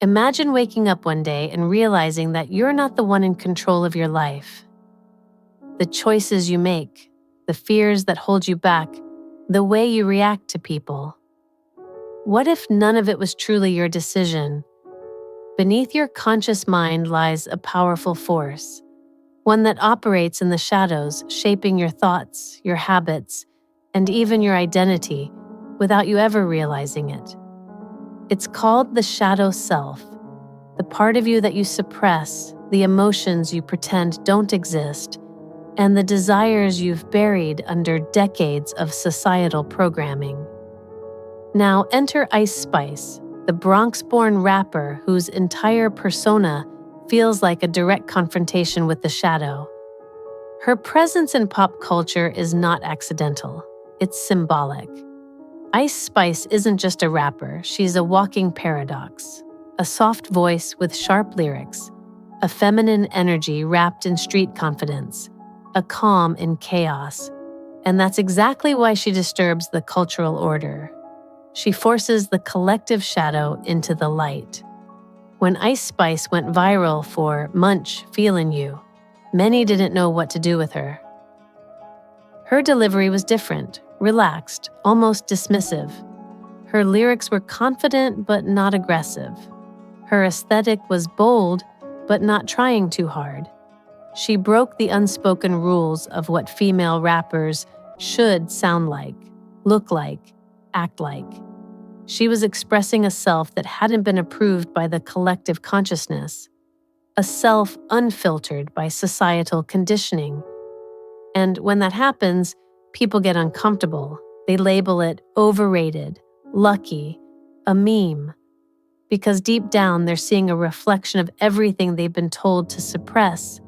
Imagine waking up one day and realizing that you're not the one in control of your life. The choices you make, the fears that hold you back, the way you react to people. What if none of it was truly your decision? Beneath your conscious mind lies a powerful force, one that operates in the shadows, shaping your thoughts, your habits, and even your identity without you ever realizing it. It's called the shadow self, the part of you that you suppress, the emotions you pretend don't exist, and the desires you've buried under decades of societal programming. Now enter Ice Spice, the Bronx-born rapper whose entire persona feels like a direct confrontation with the shadow. Her presence in pop culture is not accidental, it's symbolic. Ice Spice isn't just a rapper, she's a walking paradox. A soft voice with sharp lyrics, a feminine energy wrapped in street confidence, a calm in chaos. And that's exactly why she disturbs the cultural order. She forces the collective shadow into the light. When Ice Spice went viral for Munch, Feelin' You, many didn't know what to do with her. Her delivery was different, relaxed, almost dismissive. Her lyrics were confident but not aggressive. Her aesthetic was bold but not trying too hard. She broke the unspoken rules of what female rappers should sound like, look like, act like. She was expressing a self that hadn't been approved by the collective consciousness, a self unfiltered by societal conditioning. And when that happens, people get uncomfortable. They label it overrated, lucky, a meme, because deep down they're seeing a reflection of everything they've been told to suppress.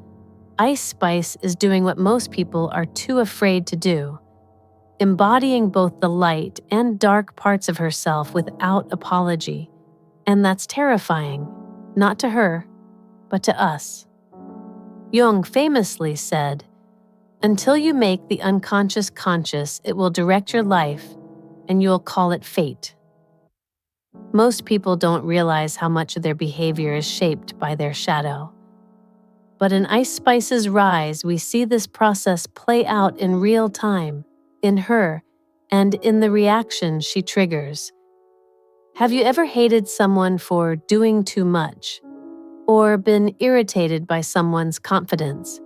Ice Spice is doing what most people are too afraid to do, embodying both the light and dark parts of herself without apology. And that's terrifying, not to her, but to us. Jung famously said, "Until you make the unconscious conscious, it will direct your life, and you'll call it fate." Most people don't realize how much of their behavior is shaped by their shadow. But in Ice Spice's rise, we see this process play out in real time, in her, and in the reaction she triggers. Have you ever hated someone for doing too much, or been irritated by someone's confidence?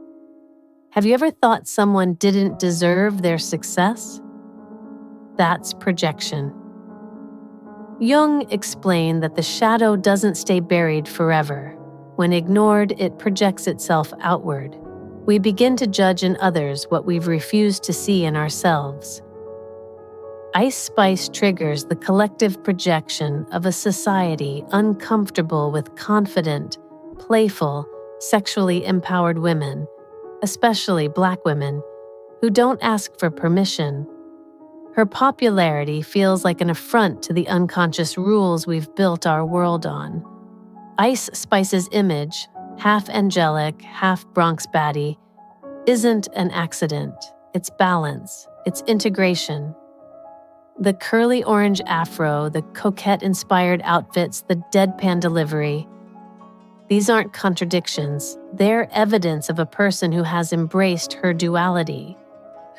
Have you ever thought someone didn't deserve their success? That's projection. Jung explained that the shadow doesn't stay buried forever. When ignored, it projects itself outward. We begin to judge in others what we've refused to see in ourselves. Ice Spice triggers the collective projection of a society uncomfortable with confident, playful, sexually empowered women, especially Black women, who don't ask for permission. Her popularity feels like an affront to the unconscious rules we've built our world on. Ice Spice's image, half angelic, half Bronx baddie, isn't an accident. It's balance. It's integration. The curly orange afro, the coquette-inspired outfits, the deadpan delivery. These aren't contradictions. They're evidence of a person who has embraced her duality,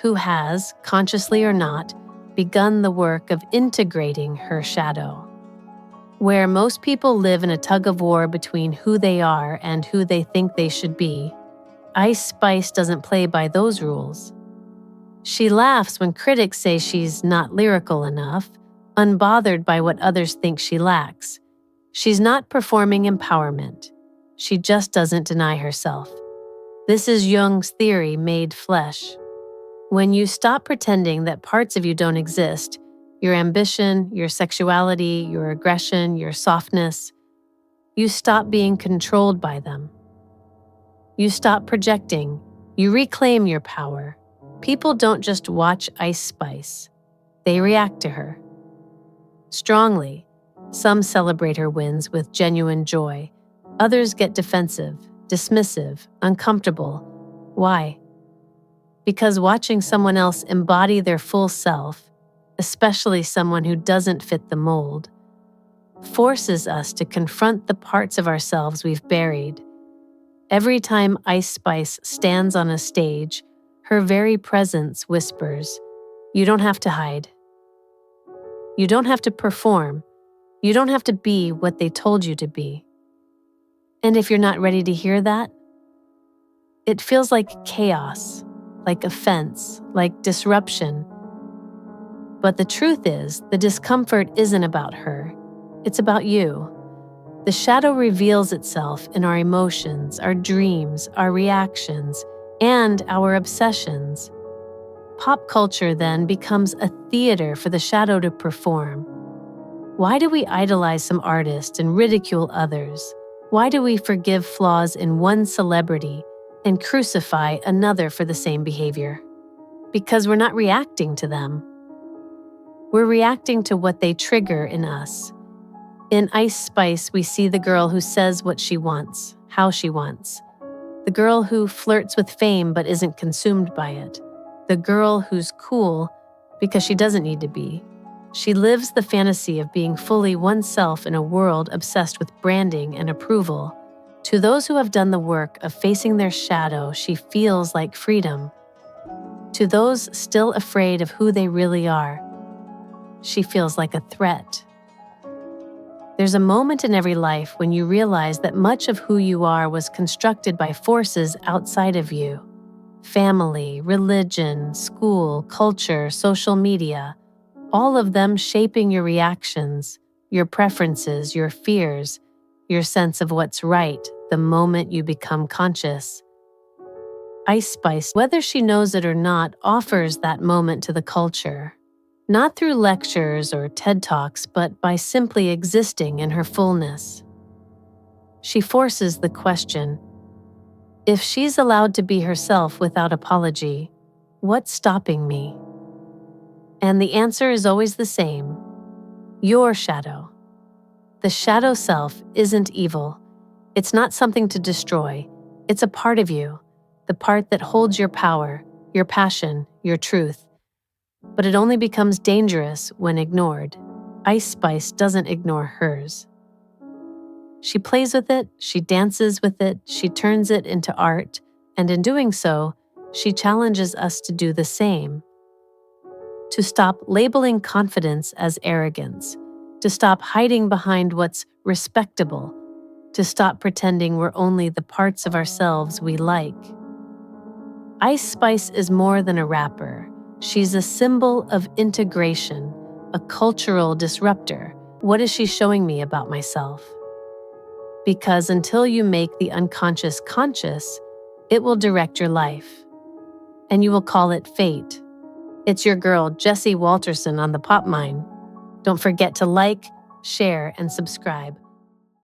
who has, consciously or not, begun the work of integrating her shadow. Where most people live in a tug-of-war between who they are and who they think they should be, Ice Spice doesn't play by those rules. She laughs when critics say she's not lyrical enough, unbothered by what others think she lacks. She's not performing empowerment. She just doesn't deny herself. This is Jung's theory made flesh. When you stop pretending that parts of you don't exist, your ambition, your sexuality, your aggression, your softness, you stop being controlled by them. You stop projecting. You reclaim your power. People don't just watch Ice Spice. They react to her. Strongly. Some celebrate her wins with genuine joy. Others get defensive, dismissive, uncomfortable. Why? Because watching someone else embody their full self, especially someone who doesn't fit the mold, forces us to confront the parts of ourselves we've buried. Every time Ice Spice stands on a stage, her very presence whispers, "You don't have to hide. You don't have to perform. You don't have to be what they told you to be." And if you're not ready to hear that, it feels like chaos, like offense, like disruption. But the truth is, the discomfort isn't about her. It's about you. The shadow reveals itself in our emotions, our dreams, our reactions, and our obsessions. Pop culture then becomes a theater for the shadow to perform. Why do we idolize some artist and ridicule others? Why do we forgive flaws in one celebrity and crucify another for the same behavior? Because we're not reacting to them. We're reacting to what they trigger in us. In Ice Spice, we see the girl who says what she wants, how she wants. The girl who flirts with fame but isn't consumed by it. The girl who's cool because she doesn't need to be. She lives the fantasy of being fully oneself in a world obsessed with branding and approval. To those who have done the work of facing their shadow, she feels like freedom. To those still afraid of who they really are, she feels like a threat. There's a moment in every life when you realize that much of who you are was constructed by forces outside of you. Family, religion, school, culture, social media, all of them shaping your reactions, your preferences, your fears, your sense of what's right the moment you become conscious. Ice Spice, whether she knows it or not, offers that moment to the culture. Not through lectures or TED Talks, but by simply existing in her fullness. She forces the question, if she's allowed to be herself without apology, what's stopping me? And the answer is always the same, your shadow. The shadow self isn't evil. It's not something to destroy. It's a part of you, the part that holds your power, your passion, your truth. But it only becomes dangerous when ignored. Ice Spice doesn't ignore hers. She plays with it, she dances with it, she turns it into art, and in doing so, she challenges us to do the same. To stop labeling confidence as arrogance, to stop hiding behind what's respectable, to stop pretending we're only the parts of ourselves we like. Ice Spice is more than a rapper. She's a symbol of integration, a cultural disruptor. What is she showing me about myself? Because until you make the unconscious conscious, it will direct your life. And you will call it fate. It's your girl, Jessie Walterson, on the Pop Mine. Don't forget to like, share, and subscribe.